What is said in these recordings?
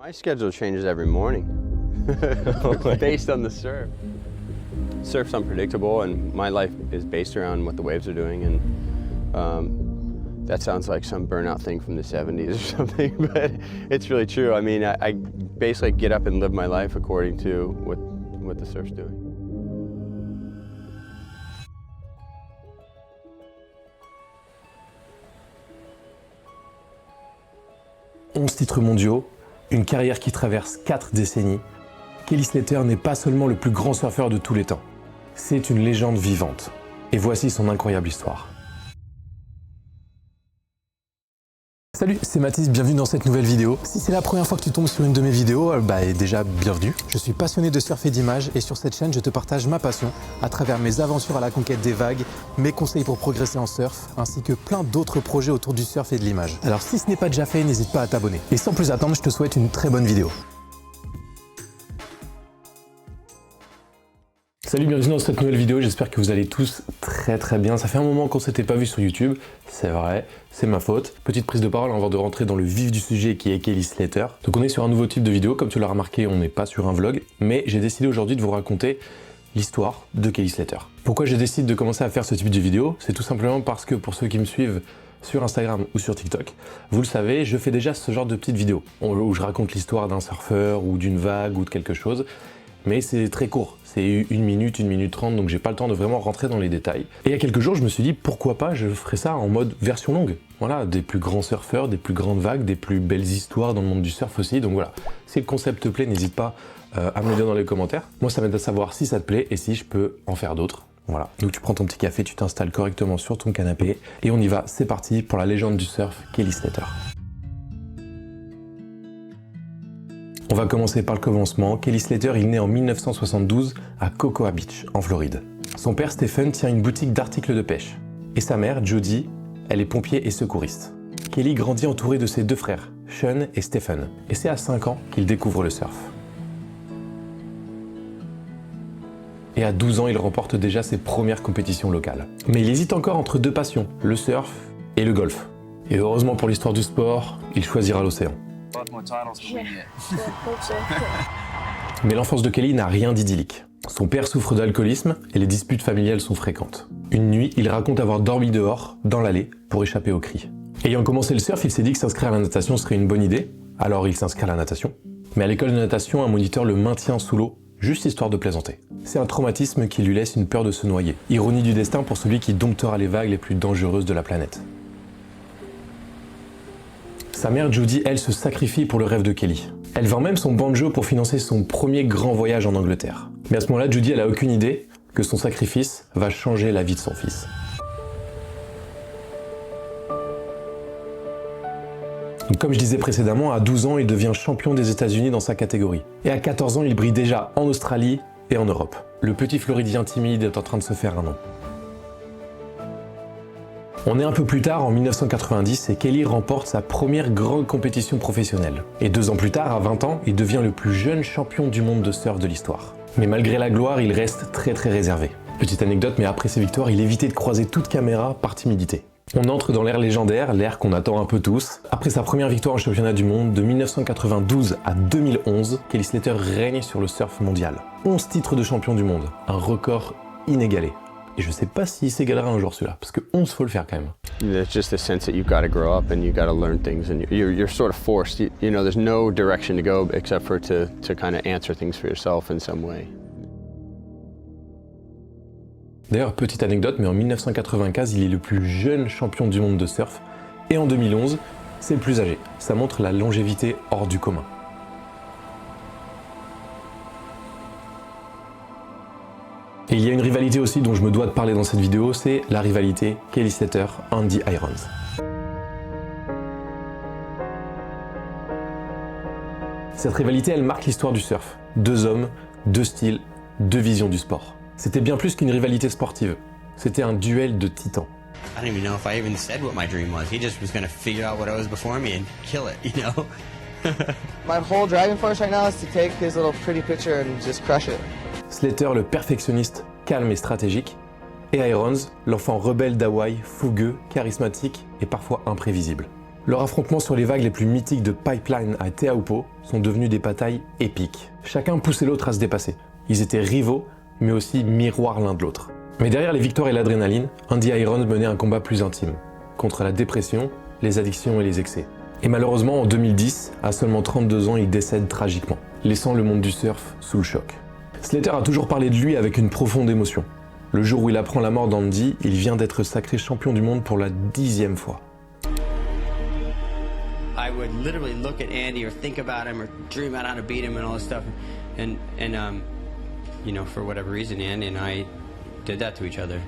My schedule changes every morning based on the surf. Surf's unpredictable and my life is based around what the waves are doing, and that sounds like some burnout thing from the 70s or something, but it's really true. I mean, I basically get up and live my life according to what the surf's doing. Onze titres mondiaux, une carrière qui traverse 4 décennies, Kelly Slater n'est pas seulement le plus grand surfeur de tous les temps, c'est une légende vivante. Et voici son incroyable histoire. Salut, c'est Mathis, bienvenue dans cette nouvelle vidéo. Si c'est la première fois que tu tombes sur une de mes vidéos, déjà bienvenue. Je suis passionné de surf et d'images et sur cette chaîne, je te partage ma passion à travers mes aventures à la conquête des vagues, mes conseils pour progresser en surf, ainsi que plein d'autres projets autour du surf et de l'image. Alors si ce n'est pas déjà fait, n'hésite pas à t'abonner. Et sans plus attendre, je te souhaite une très bonne vidéo. Salut, bienvenue dans cette nouvelle vidéo, j'espère que vous allez tous très bien. Ça fait un moment qu'on s'était pas vu sur YouTube, c'est vrai, c'est ma faute. Petite prise de parole avant de rentrer dans le vif du sujet qui est Kelly Slater. Donc on est sur un nouveau type de vidéo, comme tu l'as remarqué, on n'est pas sur un vlog, mais j'ai décidé aujourd'hui de vous raconter l'histoire de Kelly Slater. Pourquoi j'ai décidé de commencer à faire ce type de vidéo? C'est tout simplement parce que pour ceux qui me suivent sur Instagram ou sur TikTok, vous le savez, je fais déjà ce genre de petites vidéos où je raconte l'histoire d'un surfeur ou d'une vague ou de quelque chose, mais c'est très court. C'est 1 minute, 1 minute 30, donc j'ai pas le temps de vraiment rentrer dans les détails. Et il y a quelques jours, je me suis dit, pourquoi pas, je ferais ça en mode version longue. Voilà, des plus grands surfeurs, des plus grandes vagues, des plus belles histoires dans le monde du surf aussi. Donc voilà, si le concept te plaît, n'hésite pas à me le dire dans les commentaires. Moi, ça m'aide à savoir si ça te plaît et si je peux en faire d'autres. Voilà, donc tu prends ton petit café, tu t'installes correctement sur ton canapé et on y va, c'est parti pour la légende du surf, Kelly Slater. On va commencer par le commencement. Kelly Slater, il naît en 1972 à Cocoa Beach, en Floride. Son père Stephen tient une boutique d'articles de pêche. Et sa mère, Jody, elle est pompier et secouriste. Kelly grandit entouré de ses 2 frères, Sean et Stephen. Et c'est à 5 ans qu'il découvre le surf. Et à 12 ans, il remporte déjà ses premières compétitions locales. Mais il hésite encore entre 2 passions, le surf et le golf. Et heureusement pour l'histoire du sport, il choisira l'océan. Mais l'enfance de Kelly n'a rien d'idyllique. Son père souffre d'alcoolisme et les disputes familiales sont fréquentes. Une nuit, il raconte avoir dormi dehors, dans l'allée, pour échapper aux cris. Ayant commencé le surf, il s'est dit que s'inscrire à la natation serait une bonne idée, alors il s'inscrit à la natation. Mais à l'école de natation, un moniteur le maintient sous l'eau, juste histoire de plaisanter. C'est un traumatisme qui lui laisse une peur de se noyer. Ironie du destin pour celui qui domptera les vagues les plus dangereuses de la planète. Sa mère Jody, elle, se sacrifie pour le rêve de Kelly. Elle vend même son banjo pour financer son premier grand voyage en Angleterre. Mais à ce moment-là, Jody, elle a aucune idée que son sacrifice va changer la vie de son fils. Donc, comme je disais précédemment, à 12 ans, il devient champion des États-Unis dans sa catégorie. Et à 14 ans, il brille déjà en Australie et en Europe. Le petit Floridien timide est en train de se faire un nom. On est un peu plus tard, en 1990, et Kelly remporte sa première grande compétition professionnelle. Et 2 ans plus tard, à 20 ans, il devient le plus jeune champion du monde de surf de l'histoire. Mais malgré la gloire, il reste très réservé. Petite anecdote, mais après ses victoires, il évitait de croiser toute caméra par timidité. On entre dans l'ère légendaire, l'ère qu'on attend un peu tous. Après sa première victoire en championnat du monde, de 1992 à 2011, Kelly Slater règne sur le surf mondial. 11 titres de champion du monde, un record inégalé. Et je sais pas s'il s'égalera un jour celui-là, parce que 11 faut le faire quand même. There's just a sense that you've got to grow up and you've got to learn things, and you're sort of forced. You know, there's no direction to go except for to kind of answer things for yourself in some way. D'ailleurs, petite anecdote, mais en 1995, il est le plus jeune champion du monde de surf, et en 2011, c'est le plus âgé. Ça montre la longévité hors du commun. Et il y a une rivalité aussi dont je me dois de parler dans cette vidéo, c'est la rivalité Kelly Slater-Andy Irons. Cette rivalité, elle marque l'histoire du surf. 2 hommes, 2 styles, 2 visions du sport. C'était bien plus qu'une rivalité sportive, c'était un duel de titans. I don't even know if I even said what my dream was. He just was going to figure out what was before me and kill it, you know? My whole driving force right now is to take his little pretty picture and just crush it. Slater, le perfectionniste, calme et stratégique, et Irons, l'enfant rebelle d'Hawaï, fougueux, charismatique et parfois imprévisible. Leurs affrontements sur les vagues les plus mythiques de Pipeline à Te Aupo sont devenus des batailles épiques. Chacun poussait l'autre à se dépasser. Ils étaient rivaux, mais aussi miroirs l'un de l'autre. Mais derrière les victoires et l'adrénaline, Andy Irons menait un combat plus intime, contre la dépression, les addictions et les excès. Et malheureusement, en 2010, à seulement 32 ans, il décède tragiquement, laissant le monde du surf sous le choc. Slater a toujours parlé de lui avec une profonde émotion. Le jour où il apprend la mort d'Andy, il vient d'être sacré champion du monde pour la 10e fois. I would literally look at Andy or think about him or dream out how to beat him and all this stuff. And you know, for whatever reason, Andy and I did that to each other.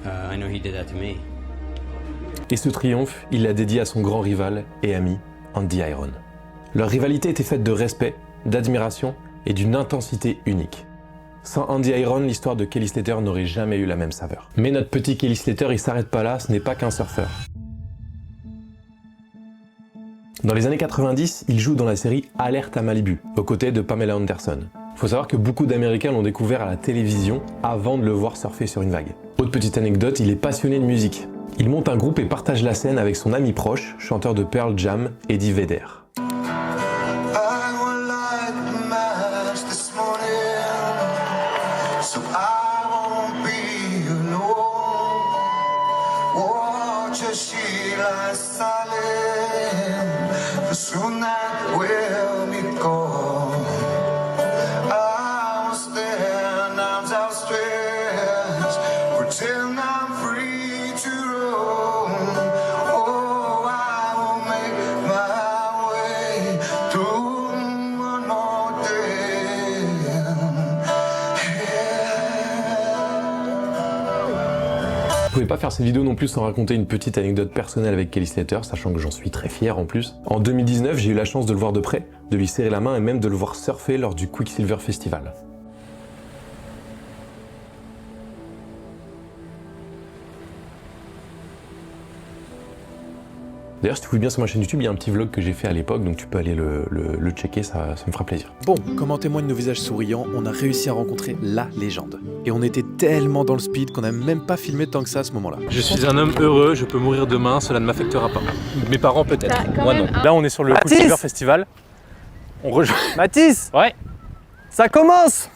I know he did that to me. Et ce triomphe, il l'a dédié à son grand rival et ami, Andy Irons. Leur rivalité était faite de respect, d'admiration et d'une intensité unique. Sans Andy Irons, l'histoire de Kelly Slater n'aurait jamais eu la même saveur. Mais notre petit Kelly Slater, il s'arrête pas là, ce n'est pas qu'un surfeur. Dans les années 90, il joue dans la série Alerte à Malibu, aux côtés de Pamela Anderson. Faut savoir que beaucoup d'Américains l'ont découvert à la télévision avant de le voir surfer sur une vague. Autre petite anecdote, il est passionné de musique. Il monte un groupe et partage la scène avec son ami proche, chanteur de Pearl Jam, Eddie Vedder. Je pouvais pas faire cette vidéo non plus sans raconter une petite anecdote personnelle avec Kelly Slater, sachant que j'en suis très fier en plus. En 2019, j'ai eu la chance de le voir de près, de lui serrer la main et même de le voir surfer lors du Quicksilver Festival. D'ailleurs, si tu fouilles bien sur ma chaîne YouTube, il y a un petit vlog que j'ai fait à l'époque, donc tu peux aller le checker, ça me fera plaisir. Bon, comme en témoignent nos visages souriants, on a réussi à rencontrer la légende. Et on était tellement dans le speed qu'on n'a même pas filmé tant que ça à ce moment-là. Je suis un homme heureux, je peux mourir demain, cela ne m'affectera pas. Mes parents peut-être, moi non. Là, on est sur le Quicksilver Festival. On rejoint... Mathis, Ouais. ça commence.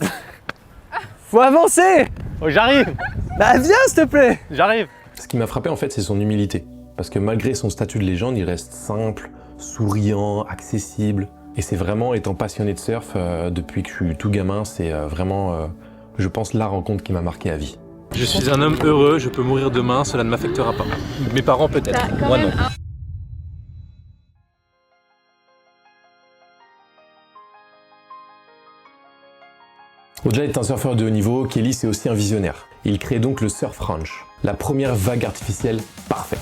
Faut avancer. Oh, j'arrive. Bah viens s'il te plaît. J'arrive. Ce qui m'a frappé en fait, c'est son humilité. Parce que malgré son statut de légende, il reste simple, souriant, accessible. Et c'est vraiment, étant passionné de surf depuis que je suis tout gamin, c'est vraiment, je pense, la rencontre qui m'a marqué à vie. Je suis un homme heureux, je peux mourir demain, cela ne m'affectera pas. Mes parents peut-être, moi non. Au-delà d'être un surfeur de haut niveau, Kelly c'est aussi un visionnaire. Il crée donc le Surf Ranch, la première vague artificielle parfaite.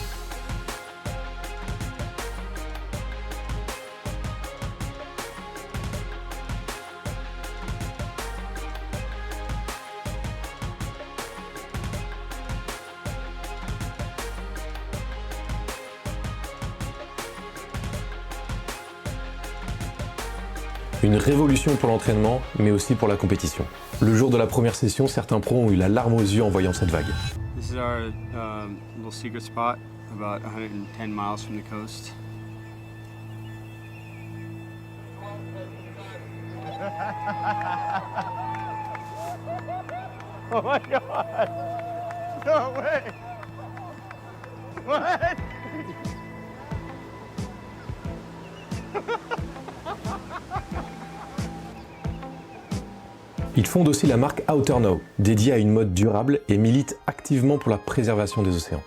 Une révolution pour l'entraînement, mais aussi pour la compétition. Le jour de la première session, certains pros ont eu la larme aux yeux en voyant cette vague. This is our little secret spot, about 110 miles from the coast. Oh my god. No way. What? Ils fondent aussi la marque Outer Now, dédiée à une mode durable et milite activement pour la préservation des océans.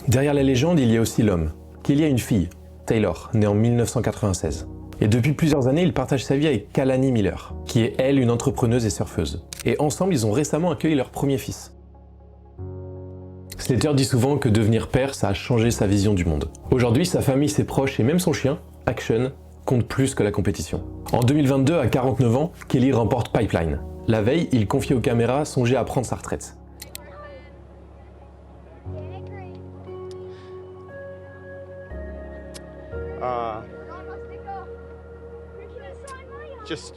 Derrière la légende, il y a aussi l'homme. Kelly a une fille, Taylor, née en 1996. Et depuis plusieurs années, il partage sa vie avec Kalani Miller, qui est elle une entrepreneuse et surfeuse. Et ensemble, ils ont récemment accueilli leur premier fils. Slater dit souvent que devenir père, ça a changé sa vision du monde. Aujourd'hui, sa famille, ses proches et même son chien, Action, comptent plus que la compétition. En 2022, à 49 ans, Kelly remporte Pipeline. La veille, il confiait aux caméras songer à prendre sa retraite.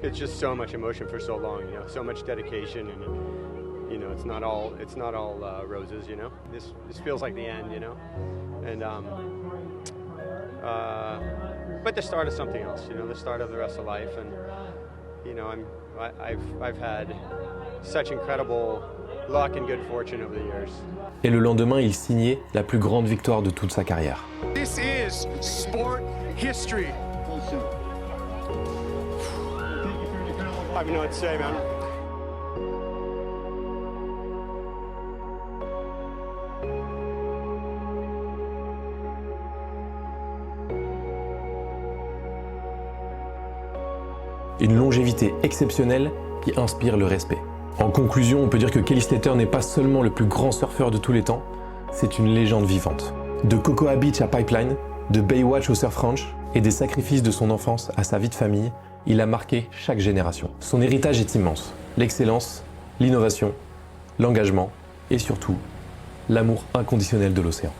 It's just so much emotion for so long, you know, so much dedication, and you know, it's not all roses, you know. This feels like the end, you know, and but the start of something else, you know, the start of the rest of life, and you know, I've had such incredible luck and good fortune over the years. Et le lendemain, il signait la plus grande victoire de toute sa carrière. This is sport history. I don't know what to say, man. Une longévité exceptionnelle qui inspire le respect. En conclusion, on peut dire que Kelly Slater n'est pas seulement le plus grand surfeur de tous les temps, c'est une légende vivante. De Cocoa Beach à Pipeline, de Baywatch au surf ranch et des sacrifices de son enfance à sa vie de famille, il a marqué chaque génération. Son héritage est immense. L'excellence, l'innovation, l'engagement et surtout, l'amour inconditionnel de l'océan.